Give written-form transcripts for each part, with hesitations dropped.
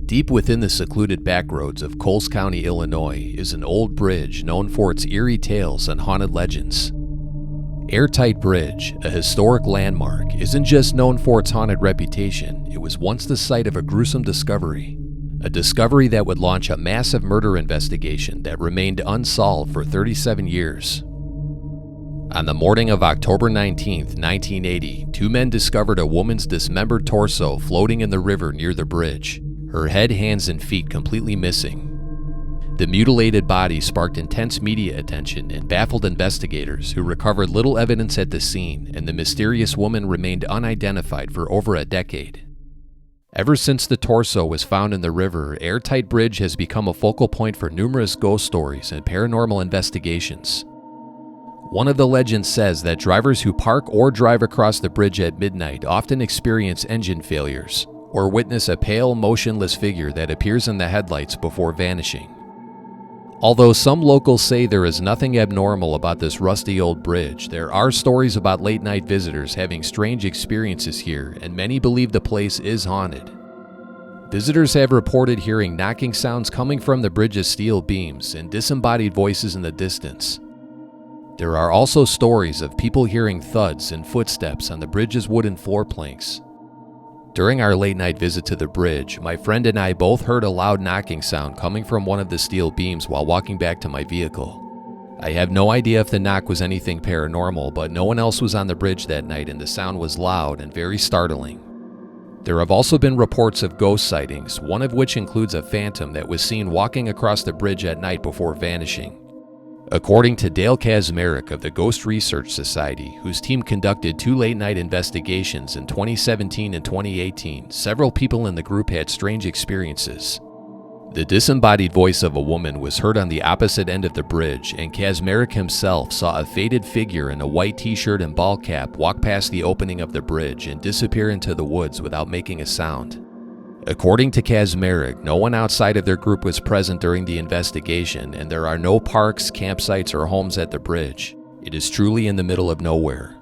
Deep within the secluded backroads of Coles County, Illinois, is an old bridge known for its eerie tales and haunted legends. Airtight Bridge, a historic landmark, isn't just known for its haunted reputation, it was once the site of a gruesome discovery. A discovery that would launch a massive murder investigation that remained unsolved for 37 years. On the morning of October 19, 1980, two men discovered a woman's dismembered torso floating in the river near the bridge, her head, hands, and feet completely missing. The mutilated body sparked intense media attention and baffled investigators who recovered little evidence at the scene, and the mysterious woman remained unidentified for over a decade. Ever since the torso was found in the river, Airtight Bridge has become a focal point for numerous ghost stories and paranormal investigations. One of the legends says that drivers who park or drive across the bridge at midnight often experience engine failures, or witness a pale, motionless figure that appears in the headlights before vanishing. Although some locals say there is nothing abnormal about this rusty old bridge, there are stories about late-night visitors having strange experiences here, and many believe the place is haunted. Visitors have reported hearing knocking sounds coming from the bridge's steel beams and disembodied voices in the distance. There are also stories of people hearing thuds and footsteps on the bridge's wooden floor planks. During our late-night visit to the bridge, my friend and I both heard a loud knocking sound coming from one of the steel beams while walking back to my vehicle. I have no idea if the knock was anything paranormal, but no one else was on the bridge that night and the sound was loud and very startling. There have also been reports of ghost sightings, one of which includes a phantom that was seen walking across the bridge at night before vanishing. According to Dale Kaczmarek of the Ghost Research Society, whose team conducted two late-night investigations in 2017 and 2018, several people in the group had strange experiences. The disembodied voice of a woman was heard on the opposite end of the bridge, and Kaczmarek himself saw a faded figure in a white t-shirt and ball cap walk past the opening of the bridge and disappear into the woods without making a sound. According to Kaczmarek, no one outside of their group was present during the investigation, and there are no parks, campsites, or homes at the bridge. It is truly in the middle of nowhere.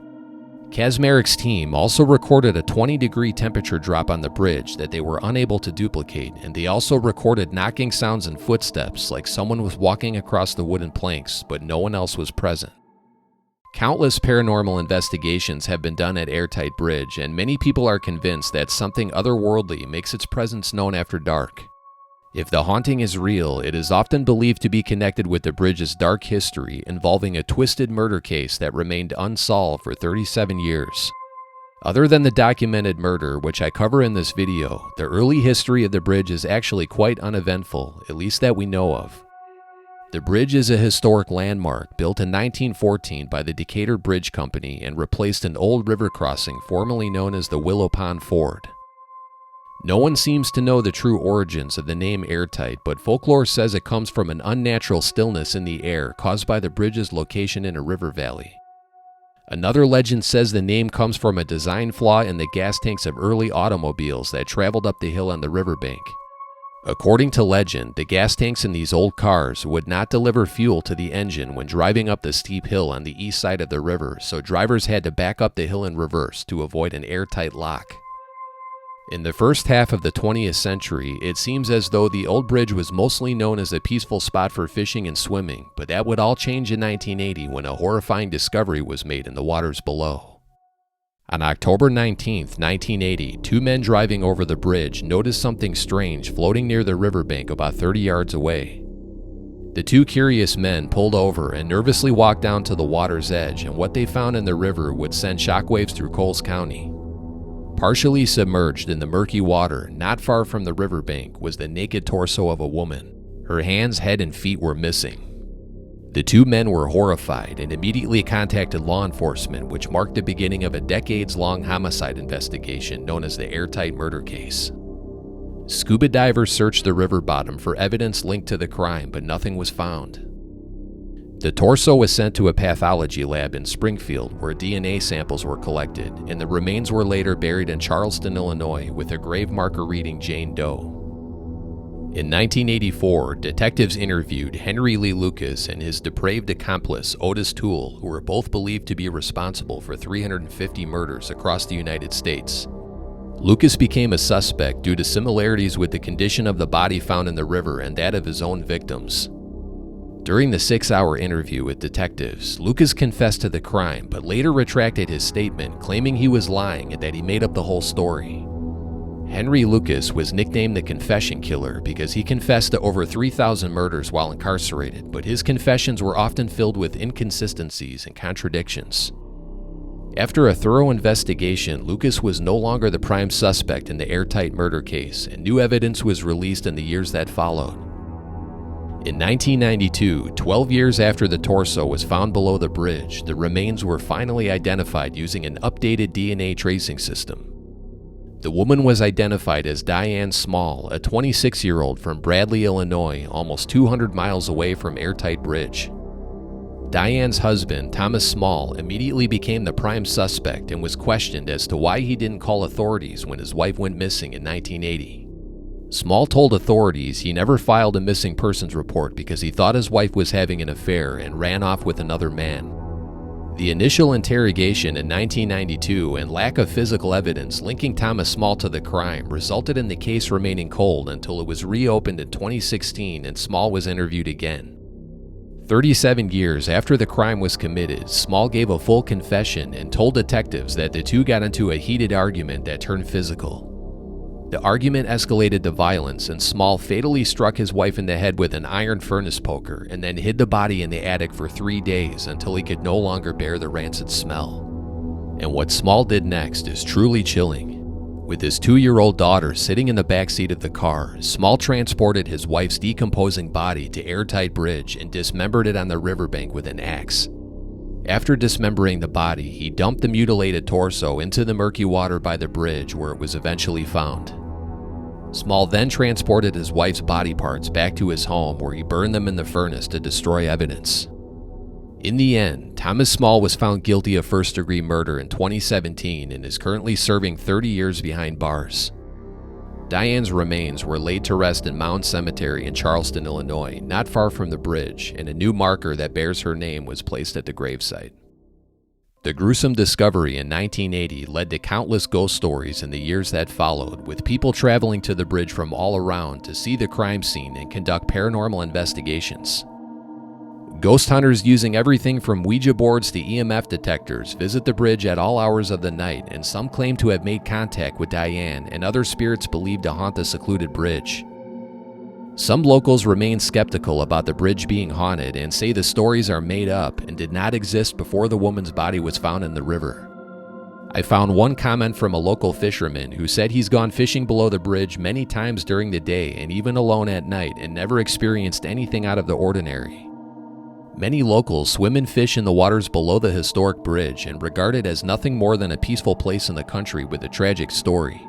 Kaczmarek's team also recorded a 20-degree temperature drop on the bridge that they were unable to duplicate, and they also recorded knocking sounds and footsteps like someone was walking across the wooden planks, but no one else was present. Countless paranormal investigations have been done at Airtight Bridge, and many people are convinced that something otherworldly makes its presence known after dark. If the haunting is real, it is often believed to be connected with the bridge's dark history involving a twisted murder case that remained unsolved for 37 years. Other than the documented murder, which I cover in this video, the early history of the bridge is actually quite uneventful, at least that we know of. The bridge is a historic landmark built in 1914 by the Decatur Bridge Company and replaced an old river crossing formerly known as the Willow Pond Ford. No one seems to know the true origins of the name Airtight, but folklore says it comes from an unnatural stillness in the air caused by the bridge's location in a river valley. Another legend says the name comes from a design flaw in the gas tanks of early automobiles that traveled up the hill on the riverbank. According to legend, the gas tanks in these old cars would not deliver fuel to the engine when driving up the steep hill on the east side of the river, so drivers had to back up the hill in reverse to avoid an airtight lock. In the first half of the 20th century, it seems as though the old bridge was mostly known as a peaceful spot for fishing and swimming, but that would all change in 1980 when a horrifying discovery was made in the waters below. On October 19, 1980, two men driving over the bridge noticed something strange floating near the riverbank about 30 yards away. The two curious men pulled over and nervously walked down to the water's edge, and what they found in the river would send shockwaves through Coles County. Partially submerged in the murky water, not far from the riverbank, was the naked torso of a woman. Her hands, head, and feet were missing. The two men were horrified and immediately contacted law enforcement, which marked the beginning of a decades-long homicide investigation known as the Airtight murder case. Scuba divers searched the river bottom for evidence linked to the crime, but nothing was found. The torso was sent to a pathology lab in Springfield, where DNA samples were collected, and the remains were later buried in Charleston, Illinois, with a grave marker reading Jane Doe. In 1984, detectives interviewed Henry Lee Lucas and his depraved accomplice Otis Toole, who were both believed to be responsible for 350 murders across the United States. Lucas became a suspect due to similarities with the condition of the body found in the river and that of his own victims. During the 6-hour interview with detectives, Lucas confessed to the crime but later retracted his statement, claiming he was lying and that he made up the whole story. Henry Lucas was nicknamed the Confession Killer because he confessed to over 3,000 murders while incarcerated, but his confessions were often filled with inconsistencies and contradictions. After a thorough investigation, Lucas was no longer the prime suspect in the Airtight murder case, and new evidence was released in the years that followed. In 1992, 12 years after the torso was found below the bridge, the remains were finally identified using an updated DNA tracing system. The woman was identified as Diane Small, a 26-year-old from Bradley, Illinois, almost 200 miles away from Airtight Bridge. Diane's husband, Thomas Small, immediately became the prime suspect and was questioned as to why he didn't call authorities when his wife went missing in 1980. Small told authorities he never filed a missing persons report because he thought his wife was having an affair and ran off with another man. The initial interrogation in 1992 and lack of physical evidence linking Thomas Small to the crime resulted in the case remaining cold until it was reopened in 2016 and Small was interviewed again. 37 years after the crime was committed, Small gave a full confession and told detectives that the two got into a heated argument that turned physical. The argument escalated to violence and Small fatally struck his wife in the head with an iron furnace poker and then hid the body in the attic for 3 days until he could no longer bear the rancid smell. And what Small did next is truly chilling. With his 2-year-old daughter sitting in the backseat of the car, Small transported his wife's decomposing body to Airtight Bridge and dismembered it on the riverbank with an axe. After dismembering the body, he dumped the mutilated torso into the murky water by the bridge where it was eventually found. Small then transported his wife's body parts back to his home where he burned them in the furnace to destroy evidence. In the end, Thomas Small was found guilty of first-degree murder in 2017 and is currently serving 30 years behind bars. Diane's remains were laid to rest in Mound Cemetery in Charleston, Illinois, not far from the bridge, and a new marker that bears her name was placed at the gravesite. The gruesome discovery in 1980 led to countless ghost stories in the years that followed, with people traveling to the bridge from all around to see the crime scene and conduct paranormal investigations. Ghost hunters using everything from Ouija boards to EMF detectors visit the bridge at all hours of the night, and some claim to have made contact with Diane and other spirits believed to haunt the secluded bridge. Some locals remain skeptical about the bridge being haunted and say the stories are made up and did not exist before the woman's body was found in the river. I found one comment from a local fisherman who said he's gone fishing below the bridge many times during the day and even alone at night and never experienced anything out of the ordinary. Many locals swim and fish in the waters below the historic bridge and regard it as nothing more than a peaceful place in the country with a tragic story.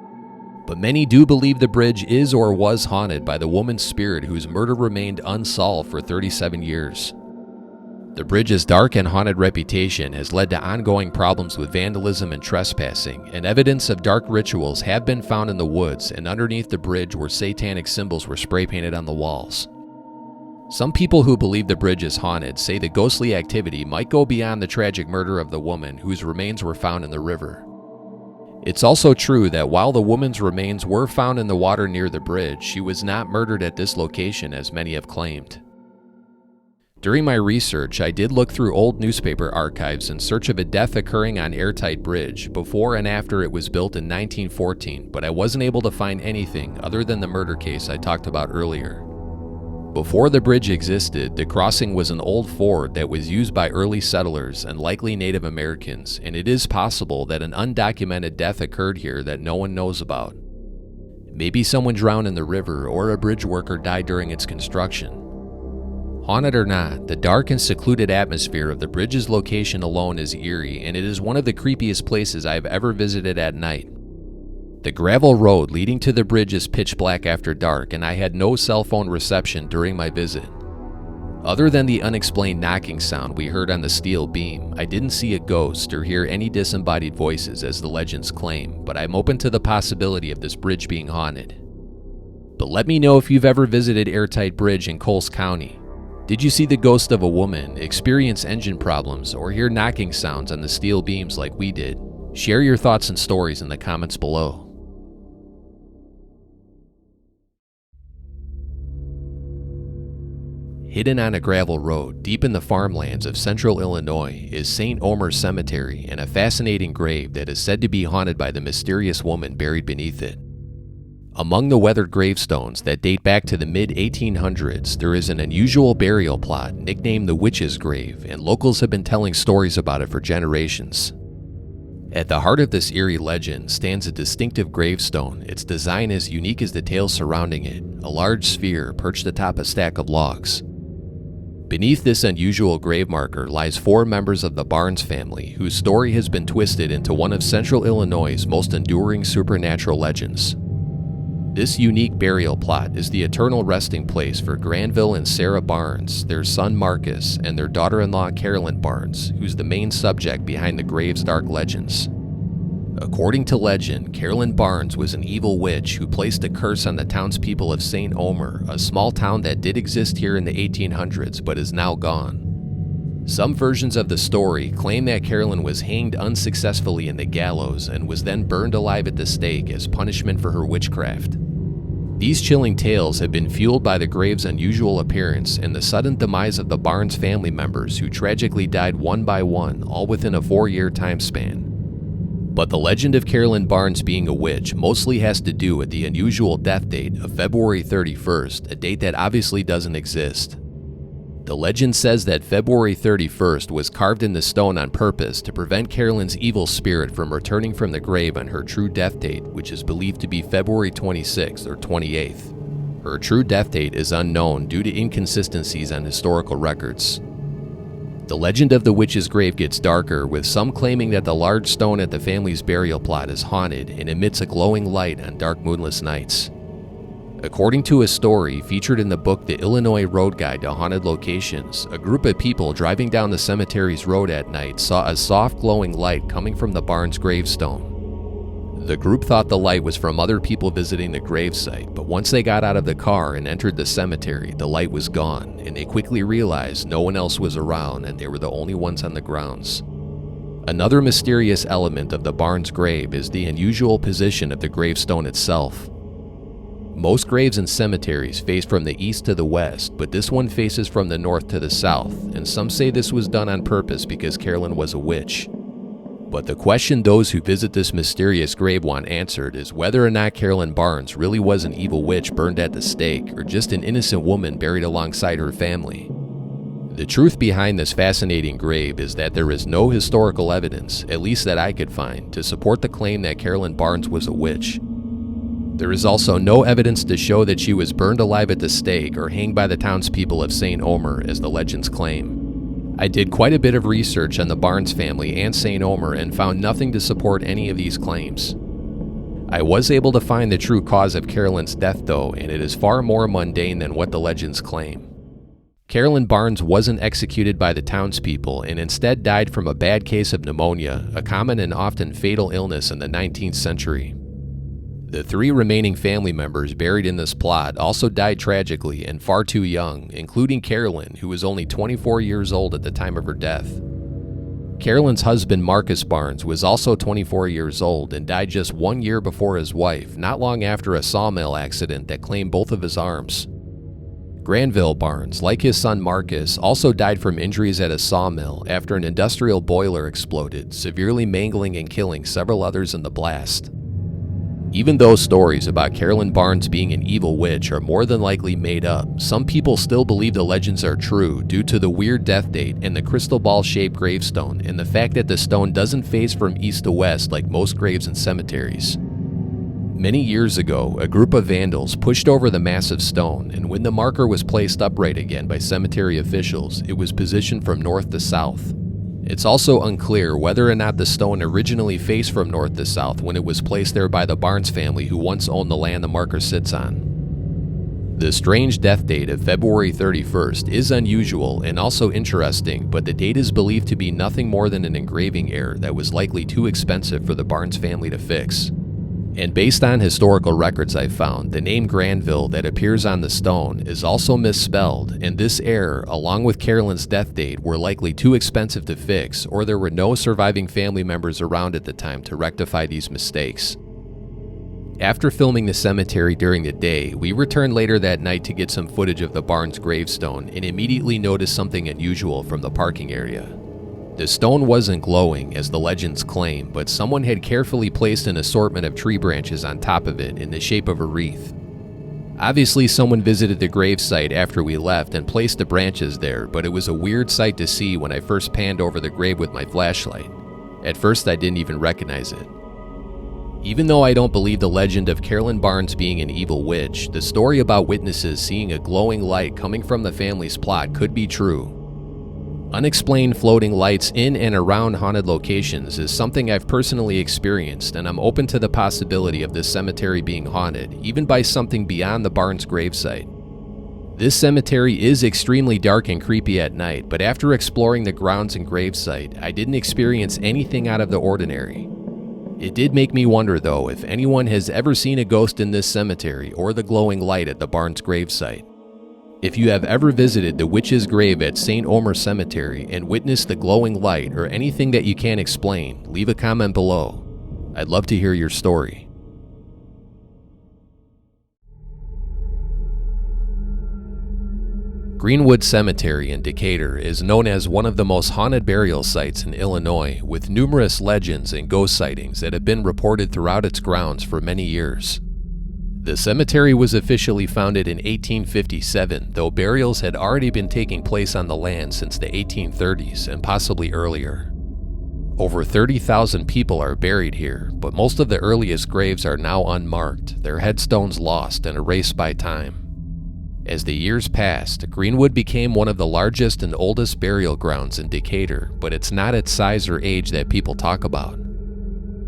But many do believe the bridge is or was haunted by the woman's spirit whose murder remained unsolved for 37 years. The bridge's dark and haunted reputation has led to ongoing problems with vandalism and trespassing, and evidence of dark rituals have been found in the woods and underneath the bridge where satanic symbols were spray painted on the walls. Some people who believe the bridge is haunted say the ghostly activity might go beyond the tragic murder of the woman whose remains were found in the river. It's also true that while the woman's remains were found in the water near the bridge, she was not murdered at this location as many have claimed. During my research, I did look through old newspaper archives in search of a death occurring on Airtight Bridge before and after it was built in 1914, but I wasn't able to find anything other than the murder case I talked about earlier. Before the bridge existed, the crossing was an old ford that was used by early settlers and likely Native Americans, and it is possible that an undocumented death occurred here that no one knows about. Maybe someone drowned in the river or a bridge worker died during its construction. Haunted or not, the dark and secluded atmosphere of the bridge's location alone is eerie, and it is one of the creepiest places I have ever visited at night. The gravel road leading to the bridge is pitch black after dark, and I had no cell phone reception during my visit. Other than the unexplained knocking sound we heard on the steel beam, I didn't see a ghost or hear any disembodied voices as the legends claim, but I'm open to the possibility of this bridge being haunted. But let me know if you've ever visited Airtight Bridge in Coles County. Did you see the ghost of a woman, experience engine problems, or hear knocking sounds on the steel beams like we did? Share your thoughts and stories in the comments below. Hidden on a gravel road deep in the farmlands of central Illinois is St. Omer Cemetery and a fascinating grave that is said to be haunted by the mysterious woman buried beneath it. Among the weathered gravestones that date back to the mid-1800s, there is an unusual burial plot nicknamed the Witch's Grave, and locals have been telling stories about it for generations. At the heart of this eerie legend stands a distinctive gravestone. Its design is unique as the tales surrounding it, a large sphere perched atop a stack of logs. Beneath this unusual grave marker lies 4 members of the Barnes family, whose story has been twisted into one of central Illinois' most enduring supernatural legends. This unique burial plot is the eternal resting place for Granville and Sarah Barnes, their son Marcus, and their daughter-in-law Carolyn Barnes, who's the main subject behind the grave's dark legends. According to legend, Carolyn Barnes was an evil witch who placed a curse on the townspeople of St. Omer, a small town that did exist here in the 1800s but is now gone. Some versions of the story claim that Carolyn was hanged unsuccessfully in the gallows and was then burned alive at the stake as punishment for her witchcraft. These chilling tales have been fueled by the grave's unusual appearance and the sudden demise of the Barnes family members who tragically died one by one, all within a 4-year time span. But the legend of Carolyn Barnes being a witch mostly has to do with the unusual death date of February 31st, a date that obviously doesn't exist. The legend says that February 31st was carved in the stone on purpose to prevent Carolyn's evil spirit from returning from the grave on her true death date, which is believed to be February 26th or 28th. Her true death date is unknown due to inconsistencies on historical records. The legend of the witch's grave gets darker, with some claiming that the large stone at the family's burial plot is haunted and emits a glowing light on dark moonless nights. According to a story featured in the book The Illinois Road Guide to Haunted Locations, a group of people driving down the cemetery's road at night saw a soft glowing light coming from the Barnes gravestone. The group thought the light was from other people visiting the gravesite, but once they got out of the car and entered the cemetery, the light was gone, and they quickly realized no one else was around and they were the only ones on the grounds. Another mysterious element of the Barnes grave is the unusual position of the gravestone itself. Most graves in cemeteries face from the east to the west, but this one faces from the north to the south, and some say this was done on purpose because Carolyn was a witch. But the question those who visit this mysterious grave want answered is whether or not Carolyn Barnes really was an evil witch burned at the stake, or just an innocent woman buried alongside her family. The truth behind this fascinating grave is that there is no historical evidence, at least that I could find, to support the claim that Carolyn Barnes was a witch. There is also no evidence to show that she was burned alive at the stake or hanged by the townspeople of St. Omer, as the legends claim. I did quite a bit of research on the Barnes family and St. Omer and found nothing to support any of these claims. I was able to find the true cause of Carolyn's death though, and it is far more mundane than what the legends claim. Carolyn Barnes wasn't executed by the townspeople and instead died from a bad case of pneumonia, a common and often fatal illness in the 19th century. The 3 remaining family members buried in this plot also died tragically and far too young, including Carolyn, who was only 24 years old at the time of her death. Carolyn's husband Marcus Barnes was also 24 years old and died just 1 year before his wife, not long after a sawmill accident that claimed both of his arms. Granville Barnes, like his son Marcus, also died from injuries at a sawmill after an industrial boiler exploded, severely mangling and killing several others in the blast. Even though stories about Carolyn Barnes being an evil witch are more than likely made up, some people still believe the legends are true due to the weird death date and the crystal ball-shaped gravestone and the fact that the stone doesn't face from east to west like most graves in cemeteries. Many years ago, a group of vandals pushed over the massive stone, and when the marker was placed upright again by cemetery officials, it was positioned from north to south. It's also unclear whether or not the stone originally faced from north to south when it was placed there by the Barnes family who once owned the land the marker sits on. The strange death date of February 31st is unusual and also interesting, but the date is believed to be nothing more than an engraving error that was likely too expensive for the Barnes family to fix. And based on historical records I found, the name Granville that appears on the stone is also misspelled, and this error, along with Carolyn's death date, were likely too expensive to fix, or there were no surviving family members around at the time to rectify these mistakes. After filming the cemetery during the day, we returned later that night to get some footage of the barn's gravestone and immediately noticed something unusual from the parking area. The stone wasn't glowing, as the legends claim, but someone had carefully placed an assortment of tree branches on top of it in the shape of a wreath. Obviously, someone visited the gravesite after we left and placed the branches there, but it was a weird sight to see when I first panned over the grave with my flashlight. At first, I didn't even recognize it. Even though I don't believe the legend of Carolyn Barnes being an evil witch, the story about witnesses seeing a glowing light coming from the family's plot could be true. Unexplained floating lights in and around haunted locations is something I've personally experienced, and I'm open to the possibility of this cemetery being haunted, even by something beyond the Barnes gravesite. This cemetery is extremely dark and creepy at night, but after exploring the grounds and gravesite, I didn't experience anything out of the ordinary. It did make me wonder, though, if anyone has ever seen a ghost in this cemetery or the glowing light at the Barnes gravesite. If you have ever visited the witch's grave at St. Omer Cemetery and witnessed the glowing light or anything that you can't explain, leave a comment below. I'd love to hear your story. Greenwood Cemetery in Decatur is known as one of the most haunted burial sites in Illinois, with numerous legends and ghost sightings that have been reported throughout its grounds for many years. The cemetery was officially founded in 1857, though burials had already been taking place on the land since the 1830s and possibly earlier. Over 30,000 people are buried here, but most of the earliest graves are now unmarked, their headstones lost and erased by time. As the years passed, Greenwood became one of the largest and oldest burial grounds in Decatur, but it's not its size or age that people talk about.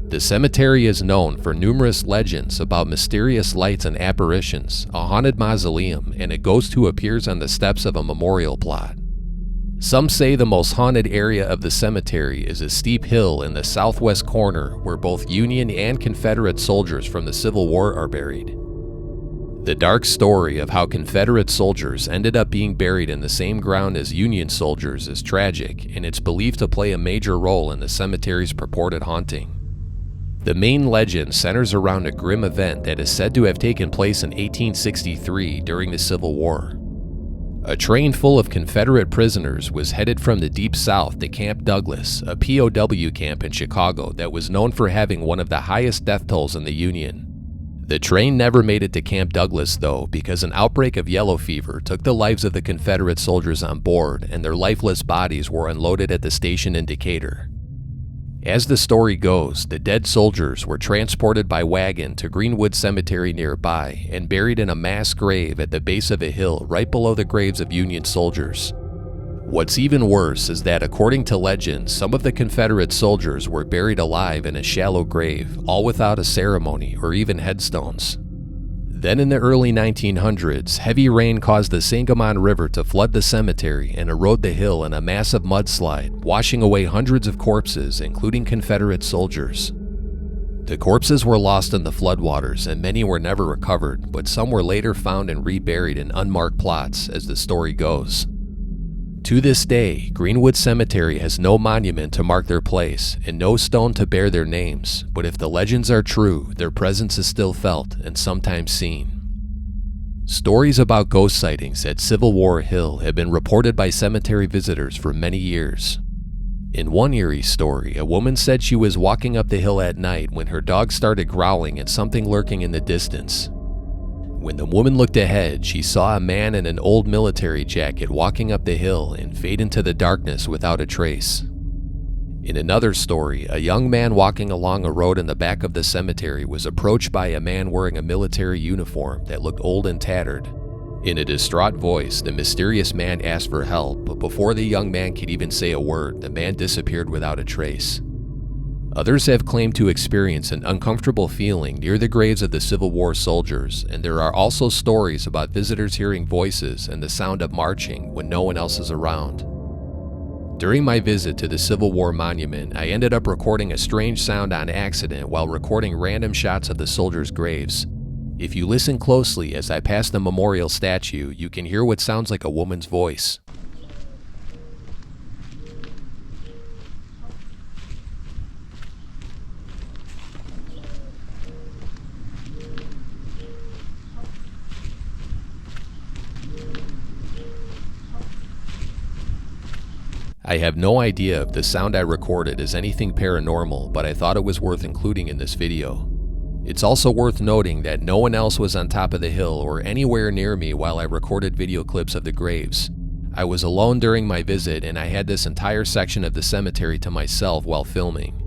The cemetery is known for numerous legends about mysterious lights and apparitions, a haunted mausoleum, and a ghost who appears on the steps of a memorial plot. Some say the most haunted area of the cemetery is a steep hill in the southwest corner where both Union and Confederate soldiers from the Civil War are buried. The dark story of how Confederate soldiers ended up being buried in the same ground as Union soldiers is tragic, and it's believed to play a major role in the cemetery's purported haunting. The main legend centers around a grim event that is said to have taken place in 1863 during the Civil War. A train full of Confederate prisoners was headed from the Deep South to Camp Douglas, a POW camp in Chicago that was known for having one of the highest death tolls in the Union. The train never made it to Camp Douglas, though, because an outbreak of yellow fever took the lives of the Confederate soldiers on board, and their lifeless bodies were unloaded at the station in Decatur. As the story goes, the dead soldiers were transported by wagon to Greenwood Cemetery nearby and buried in a mass grave at the base of a hill right below the graves of Union soldiers. What's even worse is that, according to legend, some of the Confederate soldiers were buried alive in a shallow grave, all without a ceremony or even headstones. Then in the early 1900s, heavy rain caused the Sangamon River to flood the cemetery and erode the hill in a massive mudslide, washing away hundreds of corpses, including Confederate soldiers. The corpses were lost in the floodwaters, and many were never recovered, but some were later found and reburied in unmarked plots, as the story goes. To this day, Greenwood Cemetery has no monument to mark their place and no stone to bear their names, but if the legends are true, their presence is still felt and sometimes seen. Stories about ghost sightings at Civil War Hill have been reported by cemetery visitors for many years. In one eerie story, a woman said she was walking up the hill at night when her dog started growling and something lurking in the distance. When the woman looked ahead, she saw a man in an old military jacket walking up the hill and fade into the darkness without a trace. In another story, a young man walking along a road in the back of the cemetery was approached by a man wearing a military uniform that looked old and tattered. In a distraught voice, the mysterious man asked for help, but before the young man could even say a word, the man disappeared without a trace. Others have claimed to experience an uncomfortable feeling near the graves of the Civil War soldiers, and there are also stories about visitors hearing voices and the sound of marching when no one else is around. During my visit to the Civil War monument, I ended up recording a strange sound on accident while recording random shots of the soldiers' graves. If you listen closely as I pass the memorial statue, you can hear what sounds like a woman's voice. I have no idea if the sound I recorded is anything paranormal, but I thought it was worth including in this video. It's also worth noting that no one else was on top of the hill or anywhere near me while I recorded video clips of the graves. I was alone during my visit, and I had this entire section of the cemetery to myself while filming.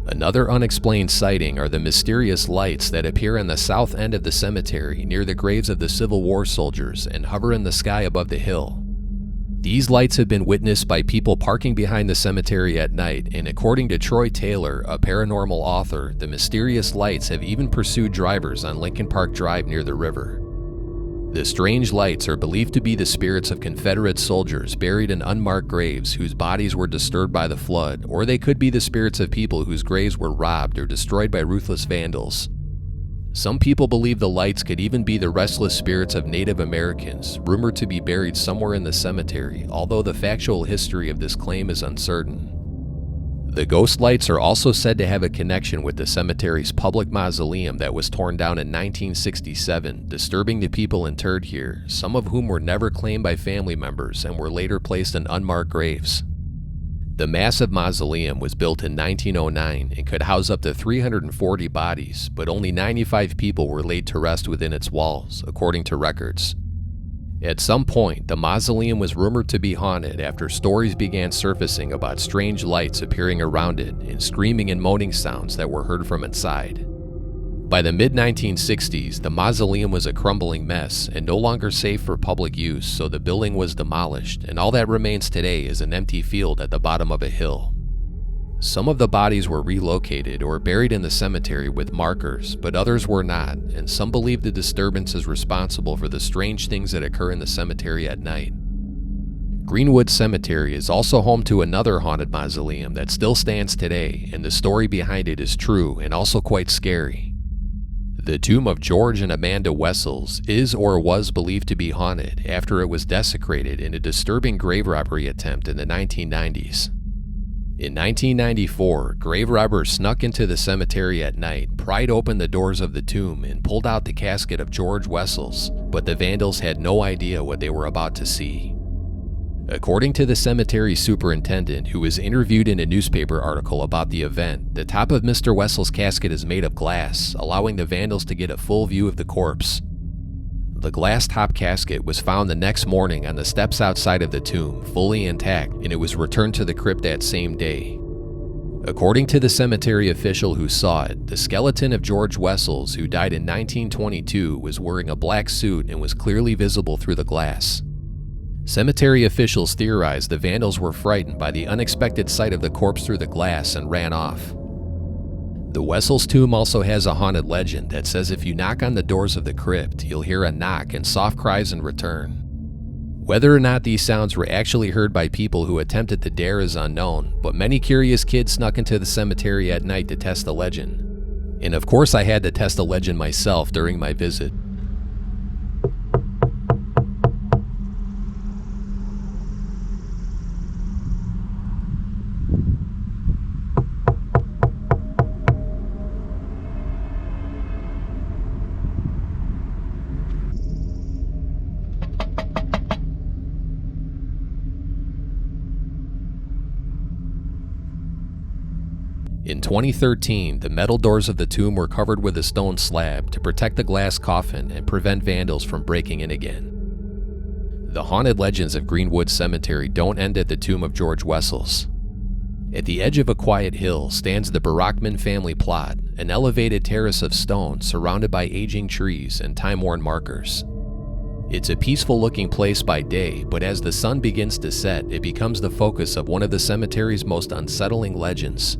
Another unexplained sighting are the mysterious lights that appear on the south end of the cemetery near the graves of the Civil War soldiers and hover in the sky above the hill. These lights have been witnessed by people parking behind the cemetery at night, and according to Troy Taylor, a paranormal author, the mysterious lights have even pursued drivers on Lincoln Park Drive near the river. The strange lights are believed to be the spirits of Confederate soldiers buried in unmarked graves whose bodies were disturbed by the flood, or they could be the spirits of people whose graves were robbed or destroyed by ruthless vandals. Some people believe the lights could even be the restless spirits of Native Americans, rumored to be buried somewhere in the cemetery, although the factual history of this claim is uncertain. The ghost lights are also said to have a connection with the cemetery's public mausoleum that was torn down in 1967, disturbing the people interred here, some of whom were never claimed by family members and were later placed in unmarked graves. The massive mausoleum was built in 1909 and could house up to 340 bodies, but only 95 people were laid to rest within its walls, according to records. At some point, the mausoleum was rumored to be haunted after stories began surfacing about strange lights appearing around it and screaming and moaning sounds that were heard from inside. By the mid-1960s, the mausoleum was a crumbling mess and no longer safe for public use, so the building was demolished, and all that remains today is an empty field at the bottom of a hill. Some of the bodies were relocated or buried in the cemetery with markers, but others were not, and some believe the disturbance is responsible for the strange things that occur in the cemetery at night. Greenwood Cemetery is also home to another haunted mausoleum that still stands today, and the story behind it is true and also quite scary. The tomb of George and Amanda Wessels is or was believed to be haunted after it was desecrated in a disturbing grave robbery attempt in the 1990s. In 1994, grave robbers snuck into the cemetery at night, pried open the doors of the tomb, and pulled out the casket of George Wessels, but the vandals had no idea what they were about to see. According to the cemetery superintendent, who was interviewed in a newspaper article about the event, the top of Mr. Wessels' casket is made of glass, allowing the vandals to get a full view of the corpse. The glass-top casket was found the next morning on the steps outside of the tomb, fully intact, and it was returned to the crypt that same day. According to the cemetery official who saw it, the skeleton of George Wessels, who died in 1922, was wearing a black suit and was clearly visible through the glass. Cemetery officials theorized the vandals were frightened by the unexpected sight of the corpse through the glass and ran off. The Wessels tomb also has a haunted legend that says if you knock on the doors of the crypt, you'll hear a knock and soft cries in return. Whether or not these sounds were actually heard by people who attempted the dare is unknown, but many curious kids snuck into the cemetery at night to test the legend. And of course I had to test the legend myself during my visit. In 2013, the metal doors of the tomb were covered with a stone slab to protect the glass coffin and prevent vandals from breaking in again. The haunted legends of Greenwood Cemetery don't end at the tomb of George Wessels. At the edge of a quiet hill stands the Barackman family plot, an elevated terrace of stone surrounded by aging trees and time-worn markers. It's a peaceful-looking place by day, but as the sun begins to set, it becomes the focus of one of the cemetery's most unsettling legends.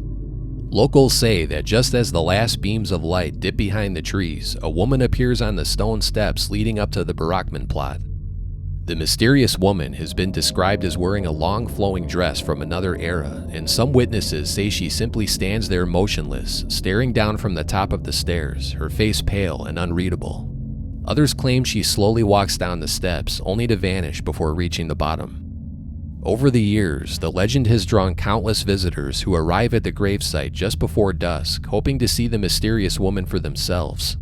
Locals say that just as the last beams of light dip behind the trees, a woman appears on the stone steps leading up to the Barackman plot. The mysterious woman has been described as wearing a long flowing dress from another era, and some witnesses say she simply stands there motionless, staring down from the top of the stairs, her face pale and unreadable. Others claim she slowly walks down the steps, only to vanish before reaching the bottom. Over the years, the legend has drawn countless visitors who arrive at the gravesite just before dusk, hoping to see the mysterious woman for themselves.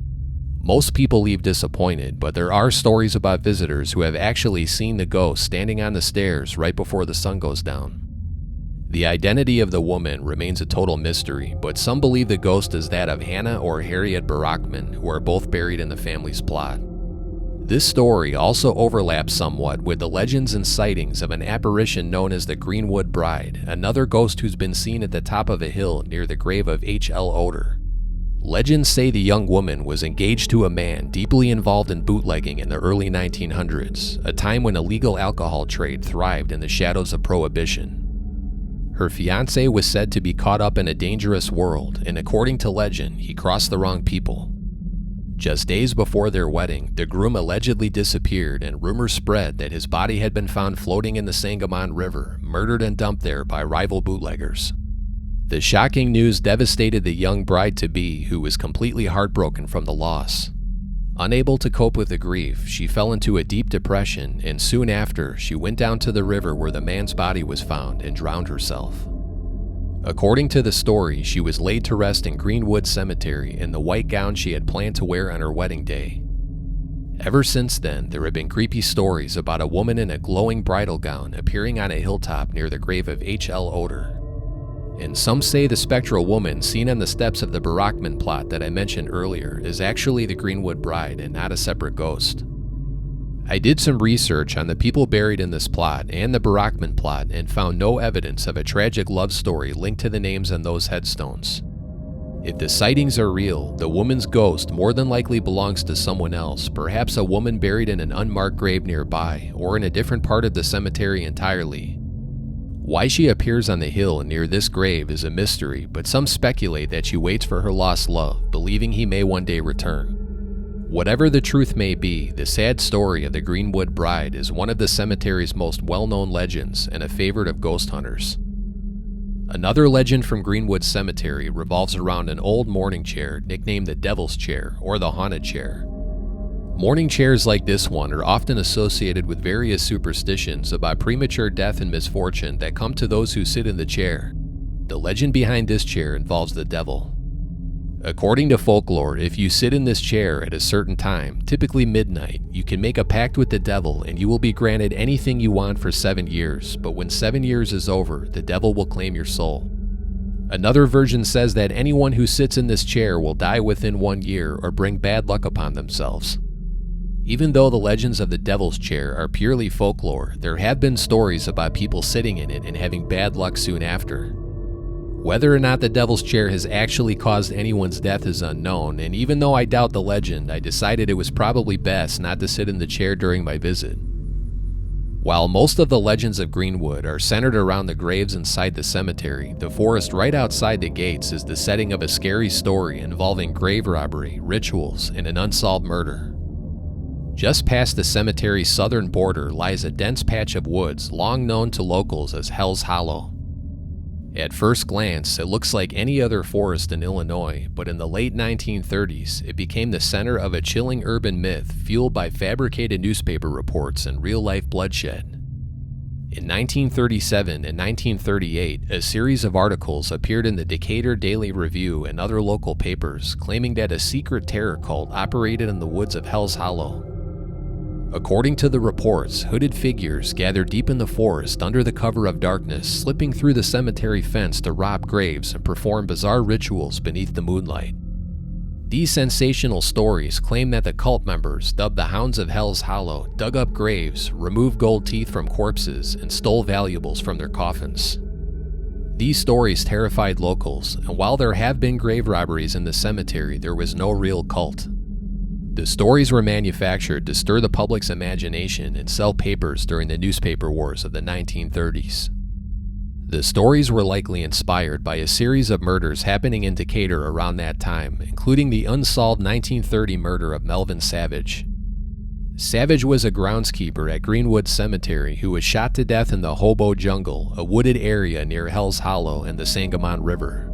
Most people leave disappointed, but there are stories about visitors who have actually seen the ghost standing on the stairs right before the sun goes down. The identity of the woman remains a total mystery, but some believe the ghost is that of Hannah or Harriet Barackman, who are both buried in the family's plot. This story also overlaps somewhat with the legends and sightings of an apparition known as the Greenwood Bride, another ghost who's been seen at the top of a hill near the grave of H.L. Oder. Legends say the young woman was engaged to a man deeply involved in bootlegging in the early 1900s, a time when illegal alcohol trade thrived in the shadows of Prohibition. Her fiancé was said to be caught up in a dangerous world, and according to legend, he crossed the wrong people. Just days before their wedding, the groom allegedly disappeared, and rumors spread that his body had been found floating in the Sangamon River, murdered and dumped there by rival bootleggers. The shocking news devastated the young bride-to-be, who was completely heartbroken from the loss. Unable to cope with the grief, she fell into a deep depression, and soon after, she went down to the river where the man's body was found and drowned herself. According to the story, she was laid to rest in Greenwood Cemetery in the white gown she had planned to wear on her wedding day. Ever since then, there have been creepy stories about a woman in a glowing bridal gown appearing on a hilltop near the grave of H.L. Oder. And some say the spectral woman seen on the steps of the Barackman plot that I mentioned earlier is actually the Greenwood Bride and not a separate ghost. I did some research on the people buried in this plot and the Barackman plot and found no evidence of a tragic love story linked to the names on those headstones. If the sightings are real, the woman's ghost more than likely belongs to someone else, perhaps a woman buried in an unmarked grave nearby or in a different part of the cemetery entirely. Why she appears on the hill near this grave is a mystery, but some speculate that she waits for her lost love, believing he may one day return. Whatever the truth may be, the sad story of the Greenwood Bride is one of the cemetery's most well-known legends and a favorite of ghost hunters. Another legend from Greenwood Cemetery revolves around an old mourning chair nicknamed the Devil's Chair or the Haunted Chair. Mourning chairs like this one are often associated with various superstitions about premature death and misfortune that come to those who sit in the chair. The legend behind this chair involves the devil. According to folklore, if you sit in this chair at a certain time, typically midnight, you can make a pact with the devil and you will be granted anything you want for 7 years, but when 7 years is over, the devil will claim your soul. Another version says that anyone who sits in this chair will die within 1 year or bring bad luck upon themselves. Even though the legends of the Devil's Chair are purely folklore, there have been stories about people sitting in it and having bad luck soon after. Whether or not the Devil's Chair has actually caused anyone's death is unknown, and even though I doubt the legend, I decided it was probably best not to sit in the chair during my visit. While most of the legends of Greenwood are centered around the graves inside the cemetery, the forest right outside the gates is the setting of a scary story involving grave robbery, rituals, and an unsolved murder. Just past the cemetery's southern border lies a dense patch of woods long known to locals as Hell's Hollow. At first glance, it looks like any other forest in Illinois, but in the late 1930s, it became the center of a chilling urban myth fueled by fabricated newspaper reports and real-life bloodshed. In 1937 and 1938, a series of articles appeared in the Decatur Daily Review and other local papers claiming that a secret terror cult operated in the woods of Hell's Hollow. According to the reports, hooded figures gathered deep in the forest under the cover of darkness, slipping through the cemetery fence to rob graves and perform bizarre rituals beneath the moonlight. These sensational stories claim that the cult members, dubbed the Hounds of Hell's Hollow, dug up graves, removed gold teeth from corpses, and stole valuables from their coffins. These stories terrified locals, and while there have been grave robberies in the cemetery, there was no real cult. The stories were manufactured to stir the public's imagination and sell papers during the newspaper wars of the 1930s. The stories were likely inspired by a series of murders happening in Decatur around that time, including the unsolved 1930 murder of Melvin Savage. Savage was a groundskeeper at Greenwood Cemetery who was shot to death in the Hobo Jungle, a wooded area near Hell's Hollow and the Sangamon River.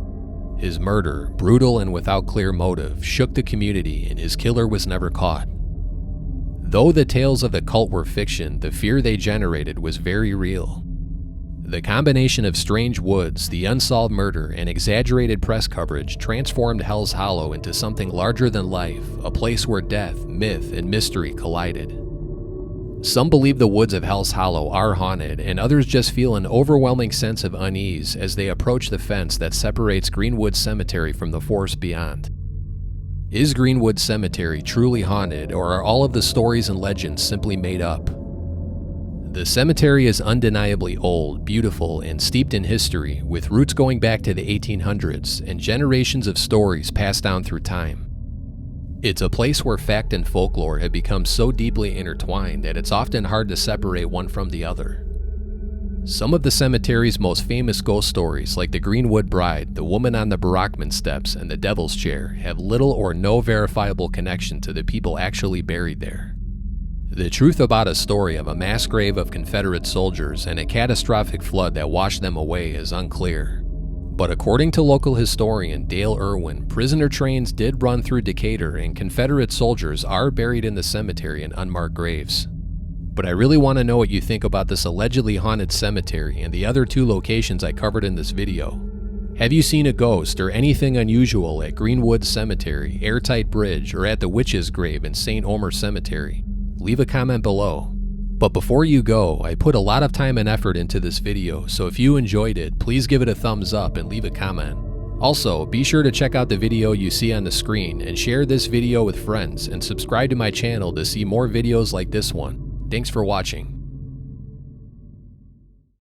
His murder, brutal and without clear motive, shook the community and his killer was never caught. Though the tales of the cult were fiction, the fear they generated was very real. The combination of strange woods, the unsolved murder, and exaggerated press coverage transformed Hell's Hollow into something larger than life, a place where death, myth, and mystery collided. Some believe the woods of Hell's Hollow are haunted, and others just feel an overwhelming sense of unease as they approach the fence that separates Greenwood Cemetery from the forest beyond. Is Greenwood Cemetery truly haunted, or are all of the stories and legends simply made up? The cemetery is undeniably old, beautiful, and steeped in history, with roots going back to the 1800s and generations of stories passed down through time. It's a place where fact and folklore have become so deeply intertwined that it's often hard to separate one from the other. Some of the cemetery's most famous ghost stories, like the Greenwood Bride, the Woman on the Barackman Steps, and the Devil's Chair, have little or no verifiable connection to the people actually buried there. The truth about a story of a mass grave of Confederate soldiers and a catastrophic flood that washed them away is unclear. But according to local historian Dale Irwin, prisoner trains did run through Decatur and Confederate soldiers are buried in the cemetery in unmarked graves. But I really want to know what you think about this allegedly haunted cemetery and the other 2 locations I covered in this video. Have you seen a ghost or anything unusual at Greenwood Cemetery, Airtight Bridge, or at the Witch's Grave in St. Omer Cemetery? Leave a comment below. But before you go, I put a lot of time and effort into this video, so if you enjoyed it, please give it a thumbs up and leave a comment. Also, be sure to check out the video you see on the screen and share this video with friends and subscribe to my channel to see more videos like this one. Thanks for watching.